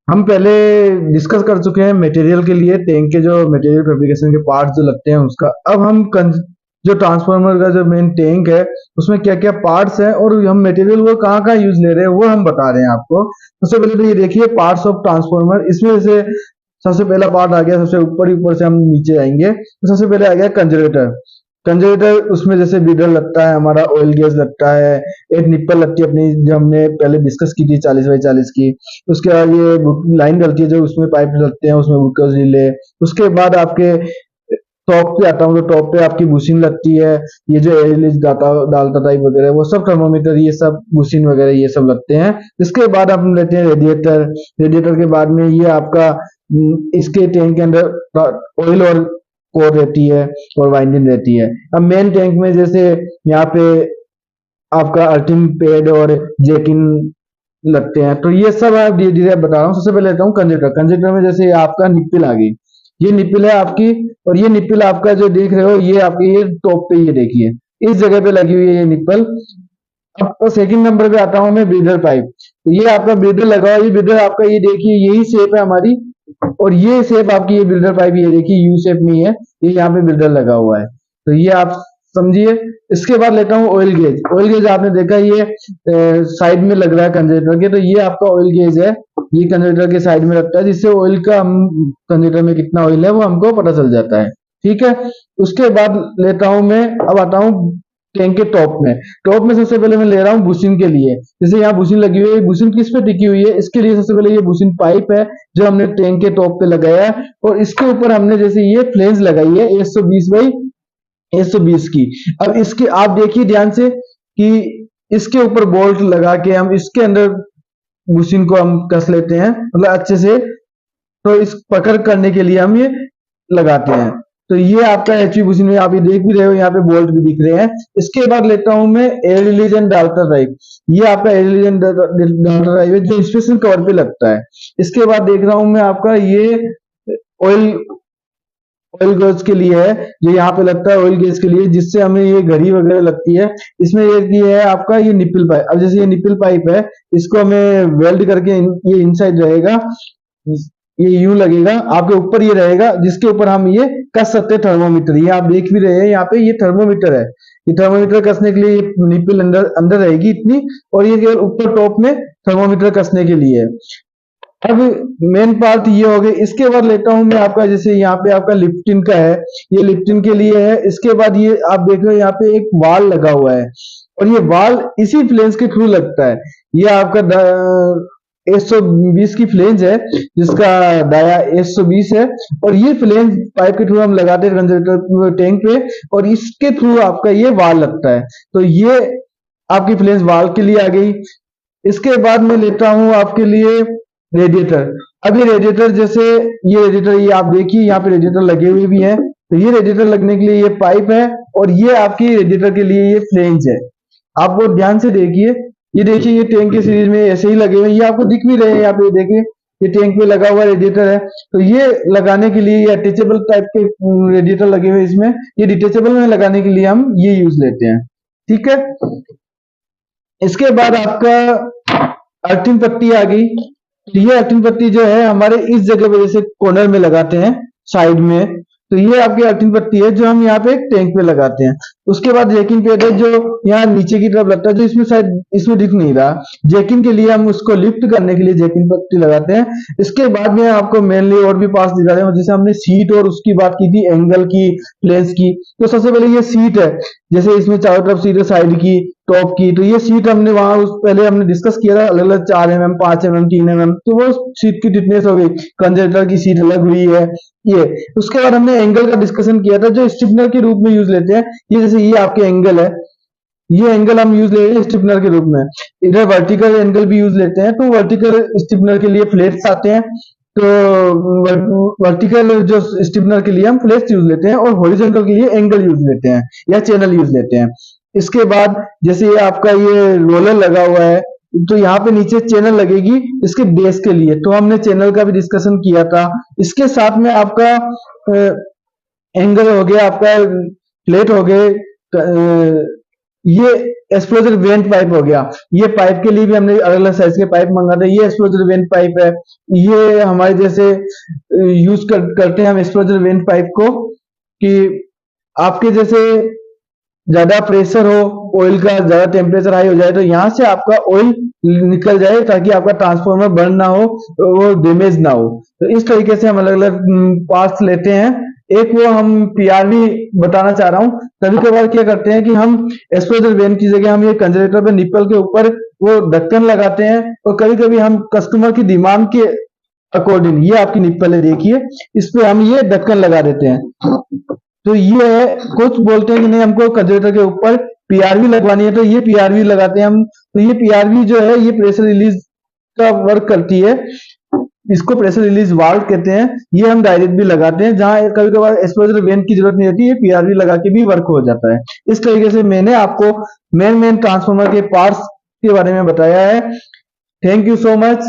हम पहले डिस्कस कर चुके हैं मटेरियल के लिए, टैंक के जो मटेरियल फैब्रिकेशन के पार्ट्स जो लगते हैं उसका। अब हम जो ट्रांसफार्मर का जो मेन टैंक है उसमें क्या क्या पार्ट्स हैं और हम मटेरियल को कहाँ कहाँ यूज ले रहे हैं वो हम बता रहे हैं आपको। सबसे पहले तो ये देखिए पार्ट्स ऑफ ट्रांसफार्मर। इसमें से सबसे पहला पार्ट आ गया, सबसे ऊपर से हम नीचे आएंगे तो सबसे पहले आ गया कंजरेटर। कंजरेटर उसमें जैसे बीडर लगता है, हमारा ऑयल गेज लगता है, एक निप्पल लगती है अपनी जो हमने पहले डिस्कस की थी 40x40 की। उसके बाद ये लाइन डलती है जो उसमें पाइप लगते हैं उसमें ग्लूकोज रिले। उसके बाद आपके टॉप पे आता हूँ तो टॉप पे आपकी बुशिंग लगती है। ये जो एयर रिलीज डालता टाइप वगैरह वो सब थर्मोमीटर, ये सब बुशिंग वगैरह ये सब लगते हैं। इसके बाद हम लेते हैं रेडिएटर। रेडिएटर के बाद में ये आपका इसके टैंक के अंदर ऑयल और कोर रहती है और वाइंडिंग रहती है। अब मेन टैंक में जैसे यहाँ पे आपका अर्थिंग पैड और जैकिन लगते हैं। तो ये सब आप धीरे धीरे बता रहा हूँ। सबसे पहले लेता हूँ कंजक्टर। कंजक्टर में जैसे आपका निप्पल आ गई, ये निप्पल है आपकी, और ये निप्पल आपका जो देख रहे हो ये आपकी ये टॉप पे, ये देखिए इस जगह पे लगी हुई है ये निप्पल। अब तो सेकंड नंबर पे आता हूँ मैं ब्रीदर पाइप। तो ये आपका ब्रीदर लगा हुआ, ये ब्रीदर आपका ये देखिए यही शेप है हमारी, और ये शेप आपकी ये ब्रीदर पाइप ये देखिए यू शेप में ही है, ये यहाँ पे ब्रीदर लगा हुआ है। तो ये आप समझिए। इसके बाद लेता हूँ ऑयल गेज। ऑयल गेज आपने देखा ये साइड में लग रहा है कंजरेटर के, तो ये आपका ऑयल गेज है, ये कंजरेटर के साइड में लगता है जिससे ऑयल का हम कंजरेटर में कितना ऑयल है वो हमको पता चल जाता है। ठीक है। उसके बाद लेता हूं मैं, अब आता हूं टैंक के टॉप में। टॉप में सबसे पहले मैं ले रहा हूँ बुशिंग के लिए। जैसे यहाँ बुशिंग लगी हुई है, बुशिंग किस पे टिकी हुई है इसके लिए सबसे पहले ये बुशिंग पाइप है जो हमने टैंक के टॉप पे लगाया है, और इसके ऊपर हमने जैसे ये फ्लेंज लगाई है 120 बाई 120 की। अब इसके आप देखिए ध्यान से कि इसके ऊपर बोल्ट लगा के हम इसके अंदर बुशिंग को हम कस लेते हैं, मतलब अच्छे से। तो इस पकड़ करने के लिए हम ये लगाते हैं। तो ये आपका एचवी बुशिंग में आप ये देख भी रहे हो, यहाँ पे बोल्ट भी दिख रहे हैं। इसके बाद लेता हूं मैं एयर रिलीज एंड डाल्टर ड्राइव। ये आपका एयर रिलीज एंड डाल्टर ड्राइव है जो स्पेशल कवर पे लगता है। इसके बाद देख रहा हूं मैं आपका ये ऑयल ऑयल गेज के लिए है, जो यहाँ पे लगता है ऑयल गेज के लिए, जिससे हमें ये घड़ी वगैरह लगती है। इसमें ये है आपका ये निप्पल पाइप। अब जैसे ये निप्पल पाइप है, इसको हमें वेल्ड करके ये इनसाइड रहेगा, ये यूं लगेगा आपके ऊपर, ये रहेगा जिसके ऊपर हम ये कस सकते हैं थर्मोमीटर। ये आप देख भी रहे हैं यहाँ पे ये थर्मोमीटर है। ये थर्मोमीटर कसने के लिए ये निप्पल अंदर अंदर रहेगी इतनी, और ये केवल ऊपर टॉप में थर्मोमीटर कसने के लिए है। अब मेन पार्ट ये हो गए। इसके बाद लेता हूं मैं आपका जैसे यहाँ पे आपका लिफ्टिन का है, ये लिफ्टिन के लिए है। इसके बाद ये आप देख रहे हो यहाँ पे एक वाल लगा हुआ है, और ये वाल इसी फ्लेंज के थ्रू लगता है। ये आपका 120 की फ्लेंज है जिसका डाया 120 है, और ये फ्लेंज पाइप के थ्रू हम लगाते हैं कंजरेटर टैंक पे, और इसके थ्रू आपका ये वाल लगता है। तो ये आपकी फ्लेंज वाल के लिए आ गई। इसके बाद मैं लेता हूं आपके लिए रेडिएटर। अब ये रेडिएटर जैसे ये रेडिएटर, ये आप देखिए यहाँ पे रेडिएटर लगे हुए भी हैं। तो ये रेडिएटर लगने के लिए ये पाइप है, और ये आपकी रेडिएटर के लिए ये फ्लेंज है। आप वो ध्यान से देखिए, ये देखिए ये टैंक के सीरीज में ऐसे ही लगे हुए हैं, ये आपको दिख भी रहे हैं। यहाँ पे देखिए ये टैंक पे लगा हुआ रेडिएटर है। तो ये लगाने के लिए ये अटैचेबल टाइप के रेडिएटर लगे हुए इसमें, ये डिटेचेबल में लगाने के लिए हम ये यूज लेते हैं। ठीक है। इसके बाद आपका अर्थिंग पट्टी आ गई। ये अर्थिंग पट्टी जो है हमारे इस जगह पे जैसे कॉर्नर में लगाते हैं साइड में, तो ये आपकी अर्थिंग पट्टी है जो हम यहाँ पे टैंक पे लगाते हैं। उसके बाद जैकिंग पेड है जो यहाँ नीचे की तरफ लगता है, जो इसमें शायद इसमें दिख नहीं रहा। जैकिंग के लिए हम उसको लिफ्ट करने के लिए जैकिंग पट्टी लगाते हैं। इसके बाद में आपको मेनली और भी पार्ट्स दिखा रहे हैं, जैसे हमने सीट और उसकी बात की थी, एंगल की, प्लेन्स की। तो सबसे पहले ये सीट है, जैसे इसमें चारों तरफ सीट है, साइड की, टॉप की। तो ये सीट हमने वहां उस पहले हमने डिस्कस किया था, अलग अलग 4 mm, 5 mm, 3 mm। तो वो सीट की थिकनेस हो गई। कंजरेटर की सीट अलग हुई है ये। उसके बाद हमने एंगल का डिस्कशन किया था जो स्टिफनर के रूप में यूज लेते हैं। ये जैसे ये आपके एंगल है, ये एंगल हम यूज ले रहे हैं स्टिफनर के रूप में। इधर वर्टिकल एंगल भी यूज लेते हैं, तो वर्टिकल स्टिफनर के लिए फ्लेट्स आते हैं। तो वर्टिकल जो स्टिफनर के लिए हम फ्लेट्स यूज लेते हैं, और हॉरिजॉन्टल के लिए एंगल यूज लेते हैं या चैनल यूज लेते हैं। इसके बाद जैसे ये आपका ये रोलर लगा हुआ है, तो यहाँ पे नीचे चैनल लगेगी इसके बेस के लिए, तो हमने चैनल का भी डिस्कशन किया था। इसके साथ में आपका एंगल हो गया, आपका प्लेट हो गए, ये एक्सप्लोजर वेंट पाइप हो गया। ये पाइप के लिए भी हमने अलग अलग साइज के पाइप मंगाते हैं। ये एक्सप्लोजर वेंट पाइप है। ये हमारे जैसे करते हैं हम एक्सप्लोजर वेंट पाइप को कि आपके जैसे ज्यादा प्रेशर हो, ऑयल का ज्यादा टेम्परेचर हाई हो जाए तो यहाँ से आपका ऑयल निकल जाए ताकि आपका ट्रांसफार्मर बर्न ना हो, वो डैमेज ना हो। तो इस तरीके से हम अलग अलग पार्ट्स लेते हैं। एक वो हम पीआरवी बताना चाह रहा हूँ। कभी कभार क्या करते हैं कि हम एक्सप्लोजर वेन की जगह हम ये कंजरेटर पे निप्पल के ऊपर वो ढक्कन लगाते हैं, और कभी कभी हम कस्टमर की डिमांड के अकॉर्डिंग, ये आपकी निप्पल है देखिए, इस पे हम ये ढक्कन लगा देते हैं। तो ये है, कुछ बोलते हैं कि नहीं हमको कंजरेटर के ऊपर पीआरवी लगवानी है, तो ये पीआरवी लगाते हैं हम। तो ये पीआरवी जो है ये प्रेशर रिलीज का वर्क करती है। इसको प्रेशर रिलीज वाल्व कहते हैं। ये हम डायरेक्ट भी लगाते हैं, जहां कभी कभार एक्सप्लोजर वेन की जरूरत नहीं होती है, पीआरवी लगा के भी वर्क हो जाता है। इस तरीके से मैंने आपको मेन ट्रांसफार्मर के पार्ट्स के बारे में बताया है। Thank you so much.